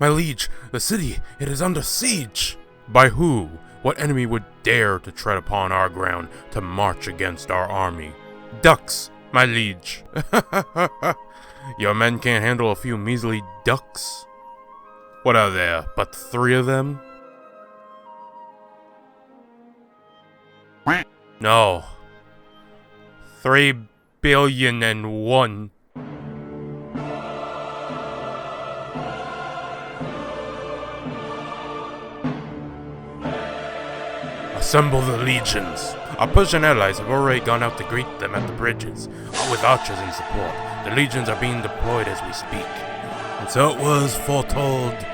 My liege, the city, it is under siege! By who? What enemy would dare to tread upon our ground to march against our army? Ducks, my liege. Your men can't handle a few measly ducks? What are there, but 3 of them? No. 3,000,000,001. Assemble the legions. Our Persian allies have already gone out to greet them at the bridges, with archers in support. The legions are being deployed as we speak. And so it was foretold.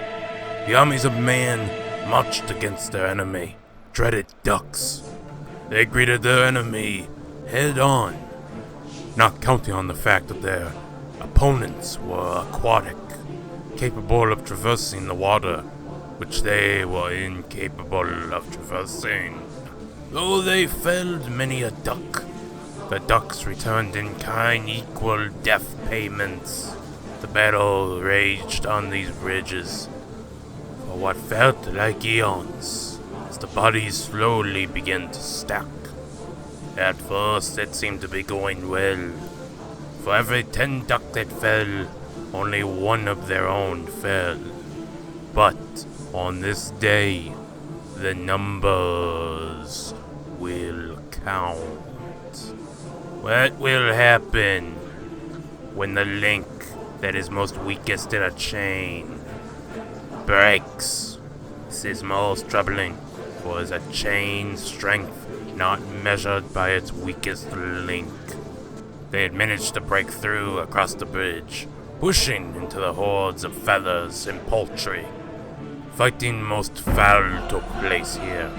The armies of man marched against their enemy, dreaded ducks. They greeted their enemy head on, not counting on the fact that their opponents were aquatic, capable of traversing the water, which they were incapable of traversing. Though they felled many a duck, the ducks returned in kind equal death payments. The battle raged on these bridges for what felt like eons, as the bodies slowly began to stack. At first it seemed to be going well. For every 10 duck that fell, only 1 of their own fell. But on this day, the numbers will count. What will happen when the link that is most weakest in a chain breaks? This is most troubling, for is a chain's strength not measured by its weakest link. They had managed to break through across the bridge, pushing into the hordes of feathers and poultry. Fighting most foul took place here.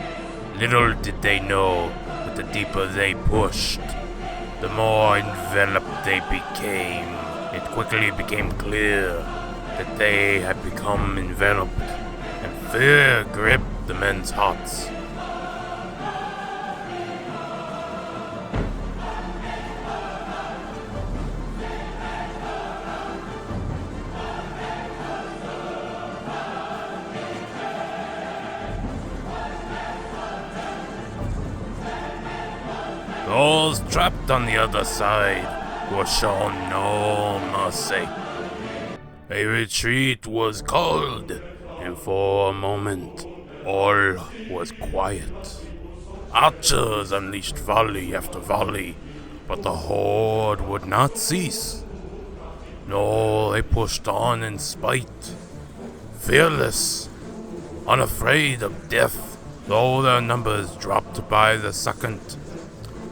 Little did they know that the deeper they pushed, the more enveloped they became. It quickly became clear that they had become enveloped, and fear gripped the men's hearts. Those trapped on the other side were shown no mercy. A retreat was called, and for a moment, all was quiet. Archers unleashed volley after volley, but the horde would not cease. No, they pushed on in spite, fearless, unafraid of death, though their numbers dropped by the second.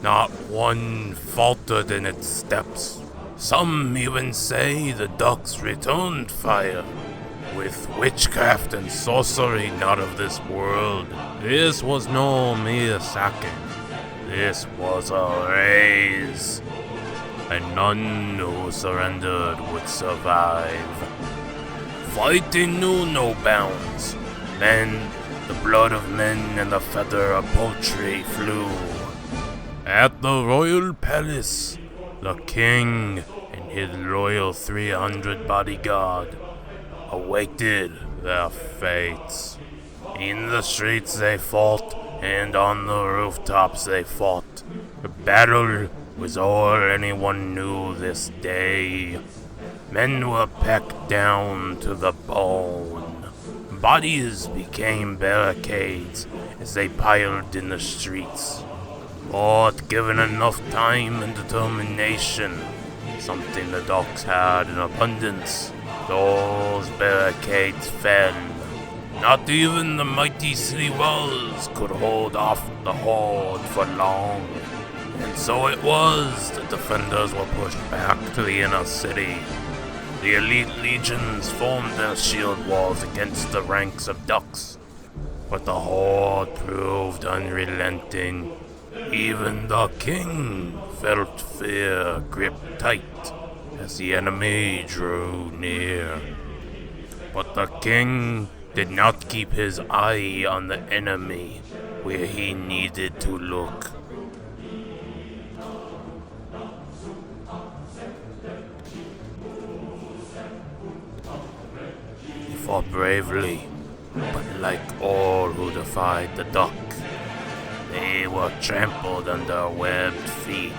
Not one faltered in its steps. Some even say the ducks returned fire, with witchcraft and sorcery not of this world. This was no mere sacking. This was a raise, and none who surrendered would survive. Fighting knew no bounds. Then the blood of men and the feather of poultry flew. At the royal palace, the king and his loyal 300 bodyguard awaited their fates. In the streets they fought, and on the rooftops they fought. The battle was all anyone knew this day. Men were packed down to the bone. Bodies became barricades as they piled in the streets. But given enough time and determination, something the dogs had in abundance, those barricades fell. Not even the mighty city walls could hold off the horde for long. And so it was the defenders were pushed back to the inner city. The elite legions formed their shield walls against the ranks of ducks, but the horde proved unrelenting. Even the king felt fear grip tight as the enemy drew near. But the king did not keep his eye on the enemy where he needed to look. He fought bravely, but like all who defied the duck, they were trampled under webbed feet.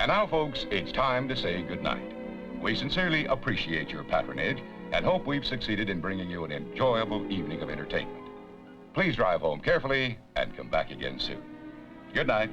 And now, folks, it's time to say goodnight. We sincerely appreciate your patronage and hope we've succeeded in bringing you an enjoyable evening of entertainment. Please drive home carefully and come back again soon. Good night.